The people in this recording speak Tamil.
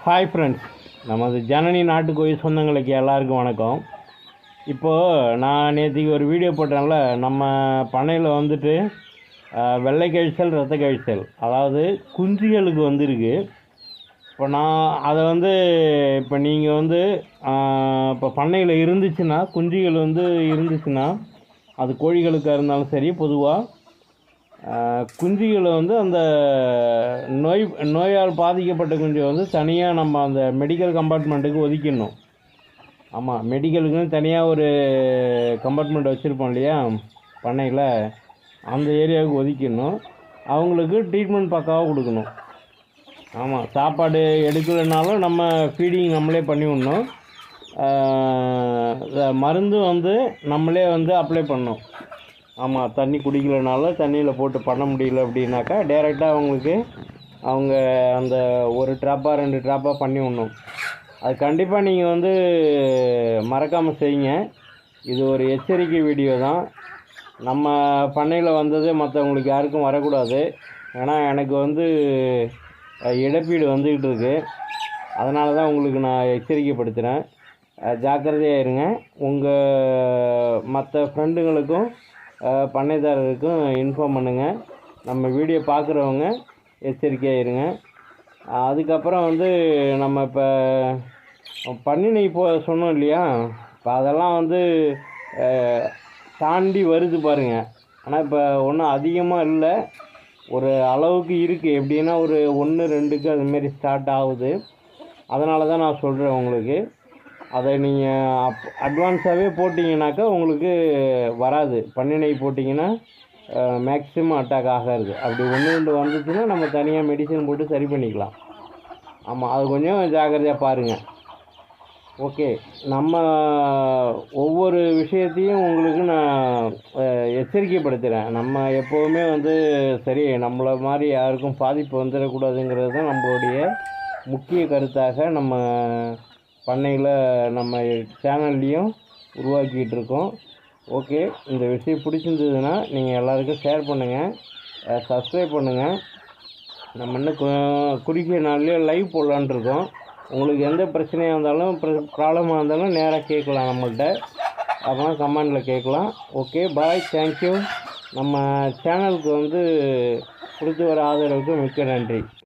ஹாய் ஃப்ரெண்ட்ஸ், நமது ஜனனி நாட்டுக்கோழி சொந்தங்களுக்கு எல்லாருக்கும் வணக்கம். இப்போது நான் நேற்றுக்கு ஒரு வீடியோ போட்டேன்ல, நம்ம பண்ணையில் வந்துட்டு வெள்ளை கழிச்சல் ரத்த கழிச்சல், அதாவது குஞ்சுகளுக்கு வந்துருக்கு. இப்போ நான் அதை இப்போ நீங்கள் இப்போ பண்ணையில் இருந்துச்சுன்னா, குஞ்சுகள் இருந்துச்சுன்னா, அது கோழிகளுக்காக இருந்தாலும் சரி, பொதுவாக குஞ்சுகளை அந்த நோயால் பாதிக்கப்பட்ட குஞ்சு தனியாக நம்ம அந்த மெடிக்கல் கம்பார்ட்மெண்ட்டுக்கு ஒதுக்கிடணும். ஆமாம், மெடிக்கலுக்குன்னு தனியாக ஒரு கம்பார்ட்மெண்ட் வச்சுருப்போம் இல்லையா பண்ணையில், அந்த ஏரியாவுக்கு ஒதுக்கிடணும். அவங்களுக்கு ட்ரீட்மெண்ட் பக்காவாக கொடுக்கணும். ஆமாம், சாப்பாடு எடுக்கலைனாலும் நம்ம ஃபீடிங் நம்மளே பண்ணி விடணும். மருந்து நம்மளே அப்ளை பண்ணணும். ஆமாம், தண்ணி குடிக்கலனாலும் தண்ணியில் போட்டு பண்ண முடியல அப்படின்னாக்கா டைரெக்டாக அவங்களுக்கு அந்த ஒரு ட்ராப்பாக 2 ட்ராப்பாக பண்ணி விடணும். அது கண்டிப்பாக நீங்கள் மறக்காமல் செய்யுங்க. இது ஒரு எச்சரிக்கை வீடியோ தான். நம்ம பண்ணையில் வந்தது மற்றவங்களுக்கு யாருக்கும் வரக்கூடாது. ஏன்னா எனக்கு இழப்பீடு வந்துக்கிட்டு இருக்குது. அதனால தான் உங்களுக்கு நான் எச்சரிக்கைப்படுத்துகிறேன். ஜாக்கிரதையாக இருங்க. உங்கள் மற்ற ஃப்ரெண்டுங்களுக்கும் பண்ணைதாரருக்கும் இன்ஃபார்ம் பண்ணுங்கள். நம்ம வீடியோ பார்க்குறவங்க எச்சரிக்கையாக இருங்க. அதுக்கப்புறம் நம்ம இப்போ பண்ணினை சொன்னோம் இல்லையா, இப்போ அதெல்லாம் தாண்டி வருது பாருங்கள். ஆனால் இப்போ ஒன்றும் அதிகமாக இல்லை, ஒரு அளவுக்கு இருக்குது. எப்படின்னா ஒரு 1, 2க்கு அதுமாரி ஸ்டார்ட் ஆகுது. அதனால தான் நான் சொல்கிறேன் உங்களுக்கு. அதை நீங்கள் அட்வான்ஸாகவே போட்டிங்கனாக்கா உங்களுக்கு வராது. பண்ணினை போட்டிங்கன்னா மேக்ஸிமம் அட்டாக் ஆகாது. அப்படி 1, 2 வந்துச்சுன்னா நம்ம தனியாக மெடிசன் போட்டு சரி பண்ணிக்கலாம். ஆமாம், அது கொஞ்சம் ஜாக்கிரதையாக பாருங்கள். ஓகே, நம்ம ஒவ்வொரு விஷயத்தையும் உங்களுக்கு நான் எச்சரிக்கைப்படுத்துகிறேன். நம்ம எப்போவுமே சரி, நம்மளை மாதிரி யாருக்கும் பாதிப்பு வந்துடக்கூடாதுங்கிறது தான் நம்மளுடைய முக்கிய கருத்தாக நம்ம பண்ணையில் நம்ம சேனல்லையும் உருவாக்கிட்டு இருக்கோம். ஓகே, இந்த விஷயம் பிடிச்சிருந்ததுன்னா நீங்கள் எல்லாருக்கும் ஷேர் பண்ணுங்கள், சப்ஸ்கிரைப் பண்ணுங்கள். நம்ம இன்னும் குறுகிய நாள்லேயே லைவ் போடலான் இருக்கோம். உங்களுக்கு எந்த பிரச்சனையாக இருந்தாலும் ப்ராப்ளமாக இருந்தாலும் நேராக கேட்கலாம் நம்மள்கிட்ட. அப்புறம் கமெண்டில் கேட்கலாம். ஓகே, பாய், தேங்க்யூ. நம்ம சேனலுக்கு கொடுத்து வர ஆதரவுக்கு மிக்க நன்றி.